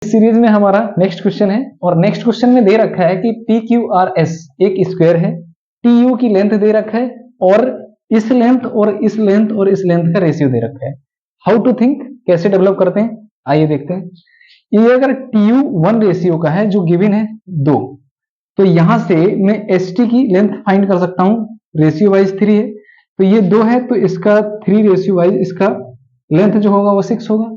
इस सीरीज में हमारा नेक्स्ट क्वेश्चन है और नेक्स्ट क्वेश्चन में दे रखा है कि पी क्यू आर एस एक स्क्वायर है, टी यू की लेंथ दे रखा है और इस लेंथ और इस लेंथ और इस लेंथ का रेशियो दे रखा है। हाउ टू थिंक, कैसे डेवलप करते हैं, आइए देखते हैं। ये अगर टी यू 1 रेशियो का है जो गिवन है 2, तो यहां से मैं एस टी की लेंथ फाइंड कर सकता हूं, रेशियो वाइज 3 है, तो ये 2 है तो इसका 3 रेशियो वाइज इसका लेंथ जो होगा वो 6 होगा।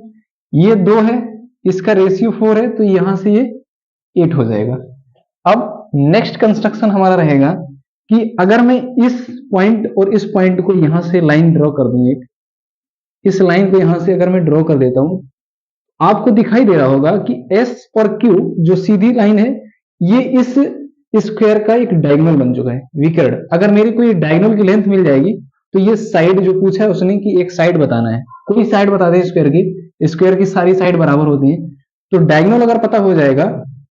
ये 2 है, इसका रेशियो 4 है तो यहां से ये 8 हो जाएगा। अब नेक्स्ट कंस्ट्रक्शन हमारा रहेगा कि अगर मैं इस पॉइंट और इस पॉइंट को यहां से लाइन ड्रॉ कर दूं, एक इस लाइन को यहां से अगर मैं ड्रॉ कर देता हूं, आपको दिखाई दे रहा होगा कि S और Q जो सीधी लाइन है ये इस स्क्वायर का एक डायगोनल बन चुका है, विकर्ण। अगर मेरे को ये डायगोनल की लेंथ मिल जाएगी तो ये साइड जो पूछा है उसने कि एक साइड बताना है, कोई साइड बता दे स्क्वायर की, स्क्वायर की सारी साइड बराबर होती है, तो डायगोनल अगर पता हो जाएगा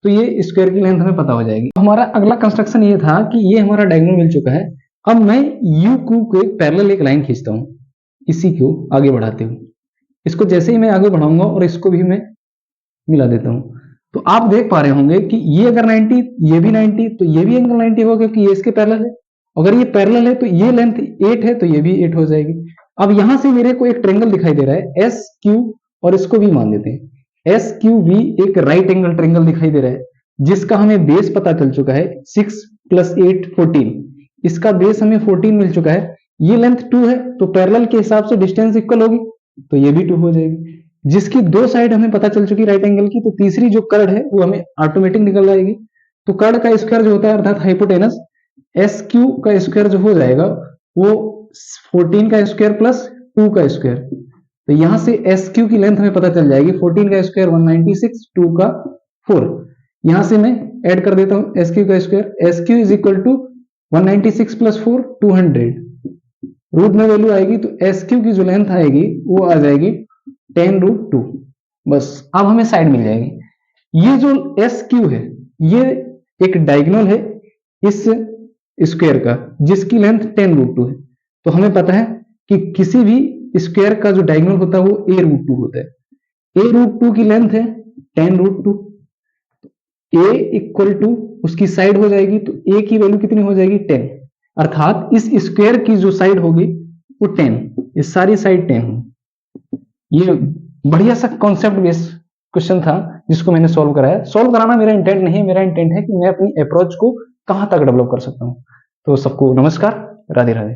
तो ये स्क्वायर की लेंथ हमें पता हो जाएगी। हमारा अगला कंस्ट्रक्शन ये था कि ये हमारा डायगोनल मिल चुका है। अब मैं यू क्यू को एक पैरेलल एक लाइन खींचता हूं, इसी को आगे बढ़ाते हुए, इसको जैसे ही मैं आगे बढ़ाऊंगा और इसको भी मैं मिला देता हूं, तो आप देख पा रहे होंगे कि ये अगर 90, ये भी 90, तो ये भी एंगल 90 होगा क्योंकि ये इसके पैरेलल है। अगर ये पैरेलल है तो ये लेंथ 8 है तो ये भी 8 हो जाएगी। अब यहां से मेरे को एक ट्रायंगल दिखाई दे रहा है एस क्यू, और इसको भी मान लेते हैं एस क्यू वी, एक राइट एंगल ट्रायंगल दिखाई दे रहा है जिसका हमें बेस पता चल चुका है 6 + 8 14, इसका बेस हमें 14 मिल चुका है। ये लेंथ 2 है तो पैरेलल के हिसाब से डिस्टेंस इक्वल होगी तो ये भी 2 हो जाएगी। जिसकी 2 साइड हमें पता चल चुकी राइट एंगल की, तो तीसरी जो कर्ड है वो हमें ऑटोमेटिक निकल जाएगी। तो कर्ड का स्क्वायर जो होता है अर्थात हाइपोटेनस, एस क्यू का स्क्वायर जो हो जाएगा वो 14 का स्क्वायर प्लस 2 का स्क्वायर, तो यहां से एस क्यू की लेंथ हमें पता चल जाएगी 14 का स्क्वायर 196, 2 का 4। यहां से मैं ऐड कर देता हूं एस क्यू का square, S Q is equal to 196 + 4 200, root में वैल्यू आएगी तो एस क्यू की जो लेंथ आएगी वो आ जाएगी 10√2। बस अब हमें साइड मिल जाएगी। ये जो एस क्यू है ये एक डायगोनल है इस स्क्वायर का जिसकी लेंथ 10√2 है, तो हमें पता है कि किसी भी स्क्वायर का जो डायगोनल होता है वो a√2 होता है। a√2 की लेंथ है 10√2, a इक्वल टू उसकी साइड हो जाएगी तो a की वैल्यू कितनी हो जाएगी 10, अर्थात इस स्क्वायर की जो साइड होगी वो 10, इस सारी साइड 10 होगी। ये बढ़िया सा कॉन्सेप्ट बेस्ड क्वेश्चन था जिसको मैंने सॉल्व कराया। सॉल्व कराना मेरा इंटेंट नहीं, मेरा इंटेंट है कि मैं अपनी अप्रोच को कहां तक डेवलप कर सकता हूं। तो सबको नमस्कार, राधे राधे।